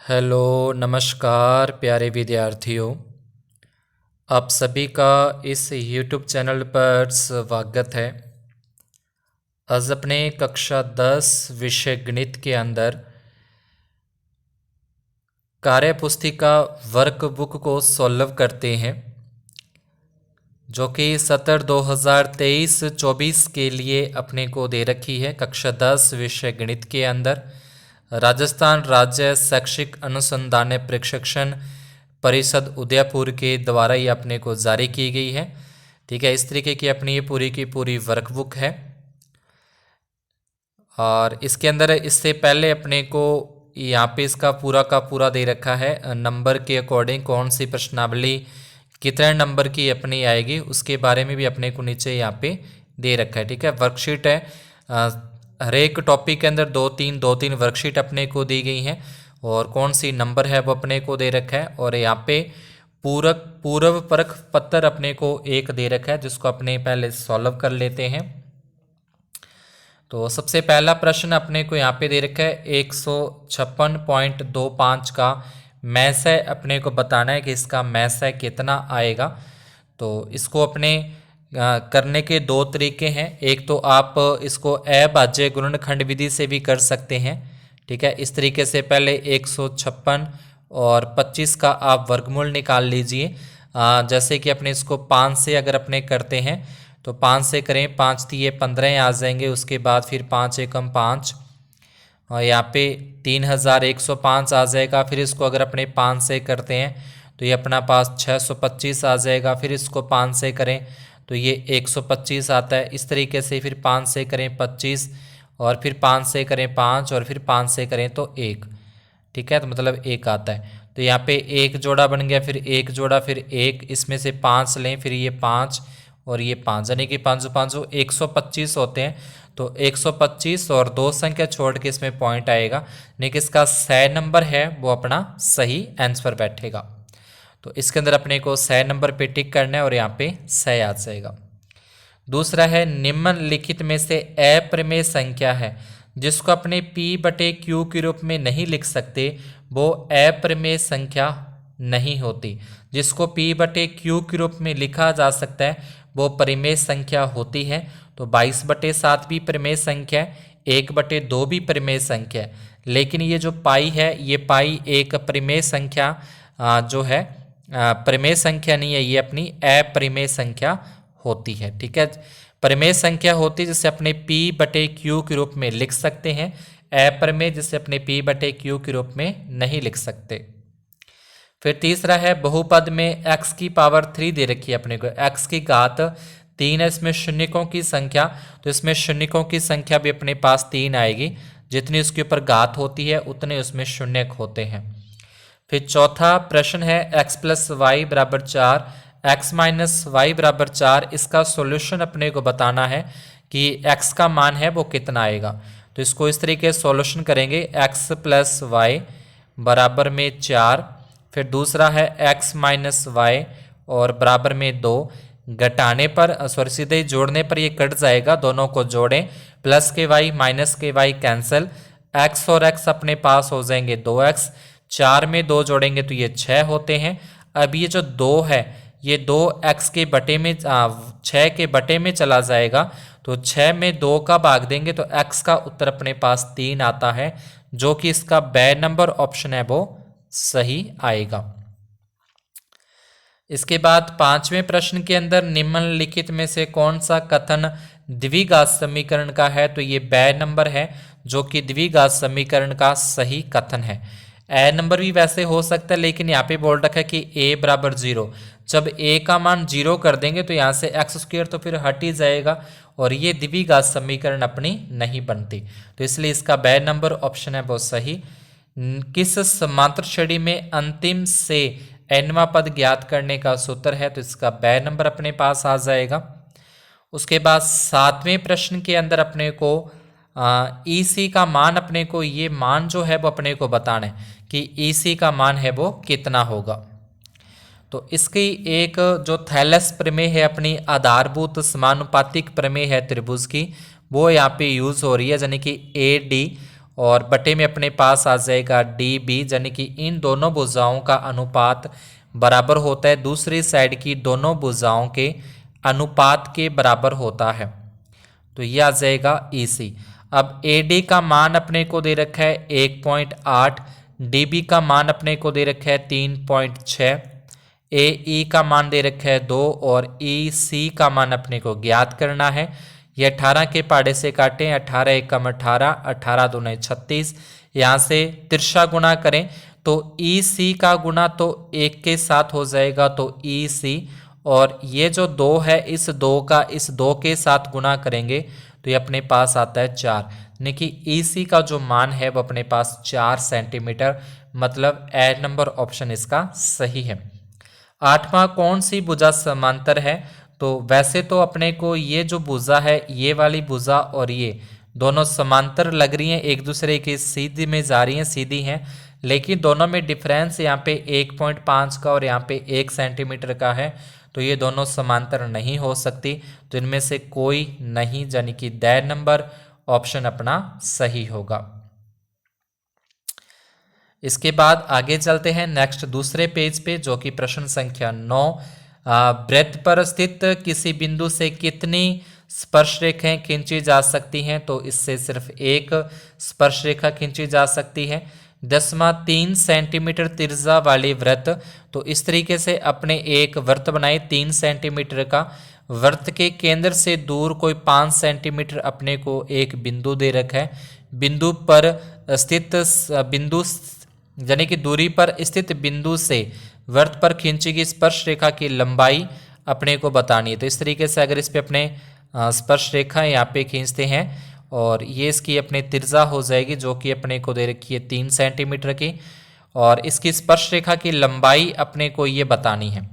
Hello नमस्कार प्यारे विद्यार्थियों, आप सभी का इस YouTube चैनल पर स्वागत है। आज अपने कक्षा 10 विषय गणित के अंदर कार्यपुस्तिका वर्कबुक को सॉल्व करते हैं, जो कि सत्र 2023-24 के लिए अपने को दे रखी है। कक्षा 10 विषय गणित के अंदर राजस्थान राज्य शैक्षिक अनुसंधान प्रशिक्षण परिषद उदयपुर के द्वारा ये अपने को जारी की गई है। ठीक है, इस तरीके की अपनी ये पूरी की पूरी वर्कबुक है। और इसके अंदर इससे पहले अपने को यहाँ पे इसका पूरा का पूरा दे रखा है, नंबर के अकॉर्डिंग कौन सी प्रश्नावली कितने नंबर की अपनी आएगी उसके बारे में भी अपने को नीचे यहाँ पे दे रखा है। ठीक है, वर्कशीट है, हर एक टॉपिक के अंदर दो तीन वर्कशीट अपने को दी गई हैं और कौन सी नंबर है वो अपने को दे रखा है। और यहाँ पे पूर्व परख पत्र अपने को एक दे रखा है, जिसको अपने पहले सॉल्व कर लेते हैं। तो सबसे पहला प्रश्न अपने को यहाँ पे दे रखा है 156.25 का मैसे अपने को बताना है कि इसका मैसे कितना आएगा। तो इसको अपने करने के दो तरीके हैं। एक तो आप इसको अभाज्य गुणनखंड विधि से भी कर सकते हैं। ठीक है, इस तरीके से पहले 156 और 25 का आप वर्गमूल निकाल लीजिए। जैसे कि अपने इसको 5 से अगर अपने करते हैं तो 5 से करें, 5 दिए 15 आ जाएंगे। उसके बाद फिर 5 एकम 5 और यहाँ पे 3105 आ जाएगा। फिर इसको अगर अपने 5 से करते हैं तो ये अपना पास 625 आ जाएगा। फिर इसको 5 से करें तो ये 125 आता है। इस तरीके से फिर 5 से करें 25 और फिर 5 से करें 5 और फिर 5 से करें तो 1। ठीक है, तो मतलब 1 आता है। तो यहाँ पे एक जोड़ा बन गया, फिर एक जोड़ा, फिर 1, इसमें से 5 लें, फिर ये 5 और ये 5, यानी कि 5 5 125 होते हैं। तो 125 और 2 संख्या छोड़ के इसमें पॉइंट आएगा, यानी कि इसका 6 नंबर है वो अपना सही आंसर बैठेगा। तो इसके अंदर अपने को 6 नंबर पे टिक करना है और यहाँ पे 6 आ जाएगा। दूसरा है निम्नलिखित में से अप्रमेय संख्या है जिसको अपने P/Q के रूप में नहीं लिख सकते, वो अप्रमेय संख्या नहीं होती। जिसको P/Q के रूप में लिखा जा सकता है वो परिमेय संख्या होती है। तो 22/7 भी परिमेय संख्या है, 1/2 भी परिमेय संख्या है। लेकिन ये जो पाई है, ये पाई एक परिमेय संख्या जो है परिमेय संख्या नहीं है, ये अपनी अपरिमेय संख्या होती है। ठीक है, परिमेय संख्या होती है जिसे अपने P/Q के रूप में लिख सकते हैं, अपरिमेय जिसे अपने P/Q के रूप में नहीं लिख सकते। फिर तीसरा है बहुपद में x की पावर 3 दे रखी है अपने को, x की घात 3 है, इसमें शून्यकों की संख्या, तो इसमें शून्यकों की संख्या भी अपने पास 3 आएगी। जितनी उसके ऊपर घात होती है उतने उसमें शून्यक होते हैं। फिर चौथा प्रश्न है x + y = 4, x - y = 4, इसका सॉल्यूशन अपने को बताना है कि x का मान है वो कितना आएगा। तो इसको इस तरीके से सॉल्यूशन करेंगे, x + y बराबर में 4, फिर दूसरा है x - y और बराबर में 2, घटाने पर सॉरी सीधे जोड़ने पर ये कट जाएगा, दोनों को जोड़ें, प्लस के y माइनस के y कैंसिल, x और x अपने पास हो जाएंगे 2x, 4 में 2 जोड़ेंगे तो ये 6 होते हैं। अब ये जो 2 है ये 2x के बटे में 6 के बटे में चला जाएगा, तो 6 में 2 का भाग देंगे तो x का उत्तर अपने पास 3 आता है, जो कि इसका ब नंबर ऑप्शन है वो सही आएगा। इसके बाद पांचवें प्रश्न के अंदर निम्नलिखित में से कौन सा कथन द्विघात समीकरण का है, तो ये ब नंबर है जो कि द्विघात समीकरण का सही कथन है। ए नंबर भी वैसे हो सकता है, लेकिन यहाँ पे बोल रखा है कि a = 0, जब a का मान 0 कर देंगे तो यहाँ से x² तो फिर हट ही जाएगा और ये द्विघात समीकरण अपनी नहीं बनती, तो इसलिए इसका ब नंबर ऑप्शन है वो सही। किस समांतर श्रेणी में अंतिम से nवां पद ज्ञात करने का सूत्र है, तो इसका ब नंबर अपने पास आ जाएगा। उसके बाद सातवें प्रश्न के अंदर अपने को EC का मान, अपने को ये मान जो है वो अपने को बताना है कि EC का मान है वो कितना होगा। तो इसकी एक जो थैलस प्रमेय है, अपनी आधारभूत समानुपातिक प्रमेय है त्रिभुज की, वो यहाँ पे यूज हो रही है, यानी कि AD और बटे में अपने पास आ जाएगा डी बी, यानी कि इन दोनों भुजाओं का अनुपात बराबर होता है दूसरी साइड की दोनों भुजाओं के अनुपात के बराबर होता है। तो ये आ जाएगा ई सी। अब ए डी का मान अपने को दे रखा है 1.8, डी बी का मान अपने को दे रखा है 3.6, ए ई का मान दे रखा है 2 और ई सी का मान अपने को ज्ञात करना है। ये 18 के पाड़े से काटें, 18 एकम 18, 18 दूने 36, यहाँ से तिरछा गुणा करें तो ई सी का गुणा तो 1 के साथ हो जाएगा, तो ई सी, और ये जो 2 है इस 2 का इस 2 के साथ गुणा करेंगे तो ये अपने पास आता है 4, यानी कि ई सी का जो मान है वो अपने पास 4 सेंटीमीटर, मतलब ए नंबर ऑप्शन इसका सही है। 8वां कौन सी भुजा समांतर है? तो वैसे तो अपने को ये जो भुजा है ये वाली भुजा और ये दोनों समांतर लग रही हैं, एक दूसरे के सीधी में जा रही हैं, सीधी हैं, लेकिन दोनों में डिफरेंस यहाँ पे 1.5 का और यहाँ पे 1 सेंटीमीटर का है, तो ये दोनों समांतर नहीं हो सकती। तो इनमें से कोई नहीं, यानी कि ड नंबर ऑप्शन अपना सही होगा। इसके बाद आगे चलते हैं नेक्स्ट दूसरे पेज पे, जो कि प्रश्न संख्या 9। वृत्त पर स्थित किसी बिंदु से कितनी स्पर्श रेखाएं खींची जा सकती हैं? तो इससे सिर्फ एक स्पर्श रेखा खींची जा सकती है। 3 सेंटीमीटर तिरछा वाली वृत्त, तो इस तरीके से अपने एक वृत्त बनाए 3 सेंटीमीटर का, वृत्त के केंद्र से दूर कोई 5 सेंटीमीटर अपने को एक बिंदु दे रखा है। बिंदु पर स्थित बिंदु यानी कि दूरी पर स्थित बिंदु से वृत्त पर खींची गई स्पर्श रेखा की लंबाई अपने को बतानी है। तो इस तरीके से अगर इस पे अपने स्पर्श रेखा यहाँ पे खींचते हैं और ये इसकी अपने तिरछा हो जाएगी, जो कि अपने को दे रखी है 3 सेंटीमीटर की, और इसकी स्पर्श रेखा की लंबाई अपने को ये बतानी है।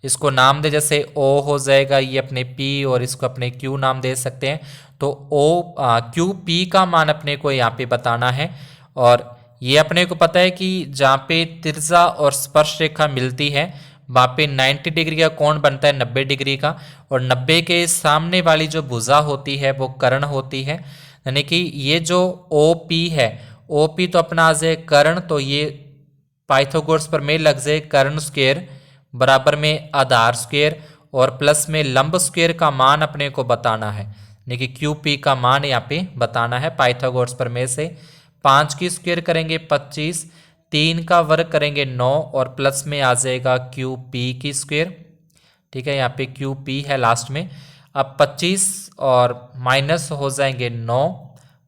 इसको नाम दे, जैसे ओ हो जाएगा ये अपने पी, और इसको अपने क्यू नाम दे सकते हैं। तो ओ क्यू पी का मान अपने को यहाँ पे बताना है, और ये अपने को पता है कि जहाँ पे तिरछा और स्पर्श रेखा मिलती है वहाँ पे 90 डिग्री का कोण बनता है 90 डिग्री का, और 90 के सामने वाली जो भुजा होती है वो कर्ण होती है, यानी कि ये जो ओ पी है, ओ पी तो अपना आ जाए कर्ण, तो ये पाइथागोरस प्रमेय लग जाए कर्ण स्क्वायर बराबर में आधार स्क्वायर और प्लस में लंब स्क्वायर का मान अपने को बताना है, यानी कि क्यू पी का मान यहाँ पे बताना है पाइथागोरस प्रमेय से। 5 की स्क्वायर करेंगे 25, 3 का वर्ग करेंगे 9 और प्लस में आ जाएगा क्यू पी की स्क्वायर। ठीक है, यहाँ पे क्यू पी है लास्ट में। अब 25 और माइनस हो जाएंगे 9,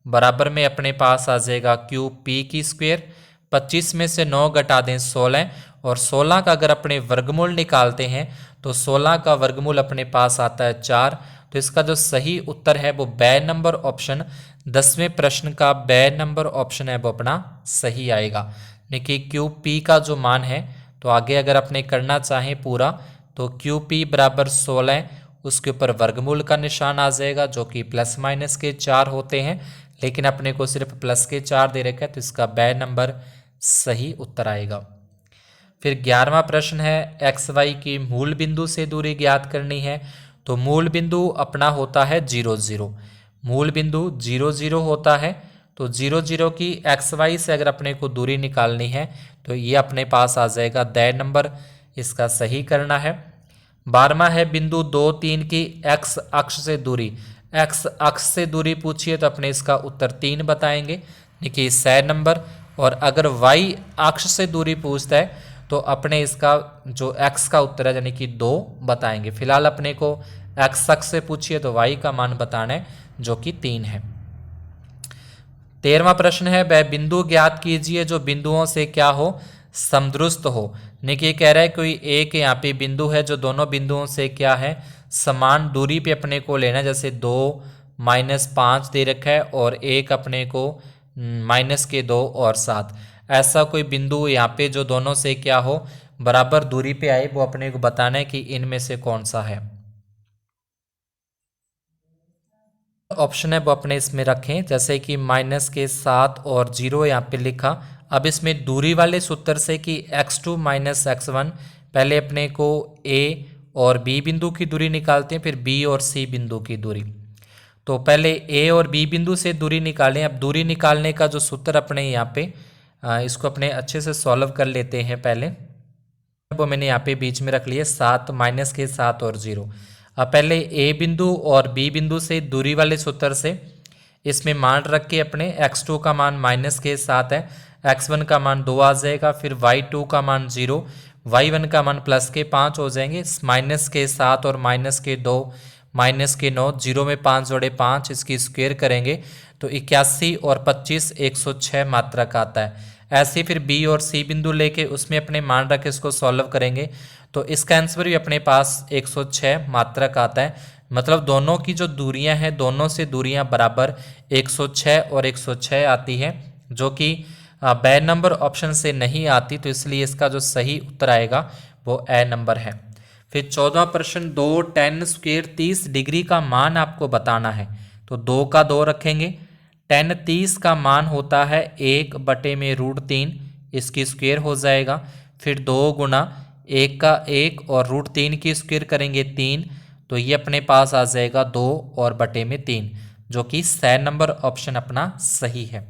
बराबर में अपने पास आ जाएगा क्यू पी की स्क्वायर। 25 में से 9 घटा दें 16, और 16 का अगर अपने वर्गमूल निकालते हैं तो 16 का वर्गमूल अपने पास आता है 4। तो इसका जो सही उत्तर है वो ब नंबर ऑप्शन 10वें प्रश्न का ब नंबर ऑप्शन है वो अपना सही आएगा। देखिए क्यू पी का जो मान है, तो आगे अगर अपने करना चाहें पूरा तो क्यू पी बराबर 16, उसके ऊपर वर्गमूल का निशान आ जाएगा जो कि प्लस माइनस के 4 होते हैं, लेकिन अपने को सिर्फ प्लस के 4 दे रखा है, तो इसका ब नंबर सही उत्तर आएगा। फिर 11वां प्रश्न है एक्स वाई की मूल बिंदु से दूरी ज्ञात करनी है। तो मूल बिंदु अपना होता है 0 0, मूल बिंदु 0 0 होता है। तो 0 0 की एक्स वाई से अगर अपने को दूरी निकालनी है तो ये अपने पास आ जाएगा द नंबर, इसका सही करना है। 12वां है बिंदु 2 3 की एक्स अक्ष से दूरी, एक्स अक्ष से दूरी पूछिए तो अपने इसका उत्तर 3 बताएंगे, देखिए 100 नंबर। और अगर वाई अक्ष से दूरी पूछता है तो अपने इसका जो x का उत्तर है यानी कि 2 बताएंगे। फिलहाल अपने को x अक्ष से पूछिए तो y का मान बताना है जो कि 3 है। 13वां प्रश्न है वह बिंदु ज्ञात कीजिए जो बिंदुओं से क्या हो, समदुरुस्त हो। देखिए कह रहा है कोई एक यहाँ पे बिंदु है जो दोनों बिंदुओं से क्या है, समान दूरी पे अपने को लेना, जैसे 2 -5 दे रखा है और एक अपने को -2 और 7, ऐसा कोई बिंदु यहाँ पे जो दोनों से क्या हो बराबर दूरी पे आए, वो अपने को बताना है कि इनमें से कौन सा है। ऑप्शन है वो अपने इसमें रखें, जैसे कि -7 और 0 यहाँ पे लिखा। अब इसमें दूरी वाले सूत्र से कि x2 - x1, पहले अपने को a और b बिंदु की दूरी निकालते हैं, फिर b और c बिंदु की दूरी। तो पहले ए और बी बिंदु से दूरी निकालें। अब दूरी निकालने का जो सूत्र अपने यहाँ पे इसको अपने अच्छे से सॉल्व कर लेते हैं। पहले वो मैंने यहाँ पे बीच में रख लिया 7 माइनस के 7 और 0। अब पहले ए बिंदु और बी बिंदु से दूरी वाले सूत्र से इसमें मान रख के अपने x2 का मान माइनस के 7 है, x1 का मान 2 आ जाएगा, फिर y2 का मान 0, y1 का मान प्लस के 5 हो जाएंगे, माइनस के 7 और माइनस के 2 माइनस के 9, 0 में 5 जोड़े 5, इसकी स्क्वायर करेंगे तो 81 और 25 106 मात्रक आता है। ऐसे फिर बी और सी बिंदु लेके उसमें अपने मान रख के इसको सॉल्व करेंगे तो इसका आंसर भी अपने पास 106 मात्रक आता है। मतलब दोनों की जो दूरियां हैं, दोनों से दूरियां बराबर 106 और 106 आती है, जो कि बे नंबर ऑप्शन से नहीं आती, तो इसलिए इसका जो सही उत्तर आएगा वो ए नंबर है। फिर 14वां प्रश्न 2 tan स्क्वायर 30 डिग्री का मान आपको बताना है। तो 2 का 2 रखेंगे, tan 30 का मान होता है 1/√3, इसकी स्क्वायर हो जाएगा। फिर 2 गुना 1 का 1 और √3 की स्क्वायर करेंगे 3, तो ये अपने पास आ जाएगा 2 और बटे में 3, जो कि 6 नंबर ऑप्शन अपना सही है।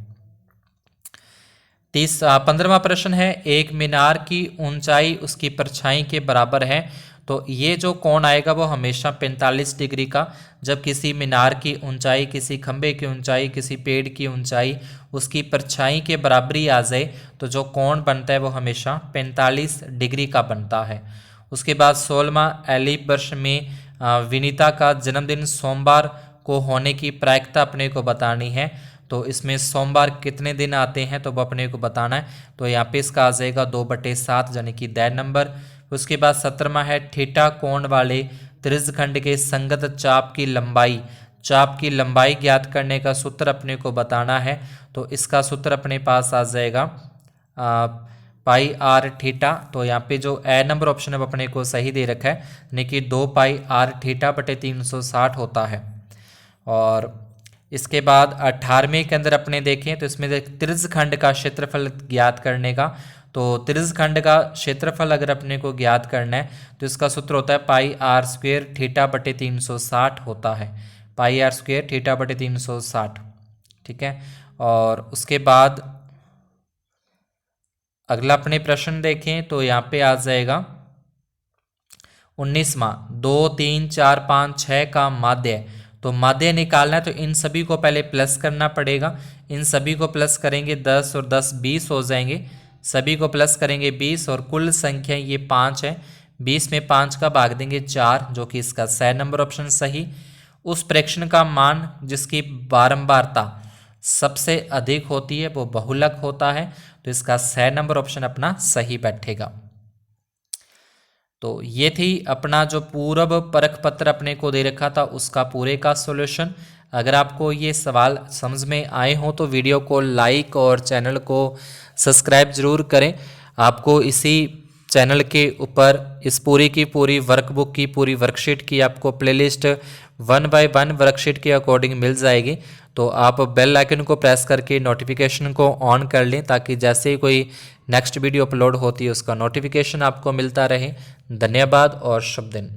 15वां प्रश्न है एक मीनार की ऊंचाई उसकी परछाई के बराबर है। तो ये जो कोण आएगा वो हमेशा 45 डिग्री का, जब किसी मीनार की ऊंचाई, किसी खंबे की ऊंचाई, किसी पेड़ की ऊंचाई उसकी परछाई के बराबरी आ जाए तो जो कोण बनता है वो हमेशा 45 डिग्री का बनता है। उसके बाद 16वां एलिफ वर्ष में विनीता का जन्मदिन सोमवार को होने की प्रायिकता अपने को बतानी है। तो इसमें सोमवार कितने दिन आते हैं तो वो अपने को बताना है। तो यहाँ पे इसका आ जाएगा 2/7 यानी कि 10 नंबर। उसके बाद 17वां है थीटा कोण वाले त्रिज्यखंड के संगत चाप की लंबाई ज्ञात करने का सूत्र अपने को बताना है। तो इसका सूत्र अपने पास आ जाएगा पाई आर थीटा। तो यहाँ पे जो ए नंबर ऑप्शन है अपने को सही दे रखा है, यानी कि 2 पाई आर थीटा बटे 360 होता है। और इसके बाद 18वें के अंदर अपने देखें तो इसमें त्रिज्यखंड का क्षेत्रफल ज्ञात करने का, तो त्रिज्यखंड का क्षेत्रफल अगर अपने को ज्ञात करना है तो इसका सूत्र होता है पाई आर स्क्वायर थीटा बटे 360 होता है, पाई आर स्क्वायर थीटा बटे 360। ठीक है। और उसके बाद अगला अपने प्रश्न देखें तो यहाँ पे आ जाएगा 19वां 2 3 4 5 6 का माध्य। तो माध्य निकालना है तो इन सभी को पहले प्लस करना पड़ेगा। इन सभी को प्लस करेंगे 10 और 10 20 हो जाएंगे, सभी को प्लस करेंगे 20 और कुल संख्या ये 5 है। 20 में 5 का भाग देंगे 4, जो कि इसका 6 नंबर ऑप्शन सही। उस प्रेक्षण का मान जिसकी बारंबारता सबसे अधिक होती है वो बहुलक होता है, तो इसका 6 नंबर ऑप्शन अपना सही बैठेगा। तो ये थी अपना जो पूर्व परख पत्र अपने को दे रखा था उसका पूरे का सॉल्यूशन। अगर आपको ये सवाल समझ में आए हो तो वीडियो को लाइक और चैनल को सब्सक्राइब जरूर करें। आपको इसी चैनल के ऊपर इस पूरी की पूरी वर्कबुक की पूरी वर्कशीट की आपको प्लेलिस्ट 1 बाय 1 वर्कशीट के अकॉर्डिंग मिल जाएगी। तो आप बेल आइकन को प्रेस करके नोटिफिकेशन को ऑन कर लें ताकि जैसे ही कोई नेक्स्ट वीडियो अपलोड होती है उसका नोटिफिकेशन आपको मिलता रहे। धन्यवाद और शुभ दिन।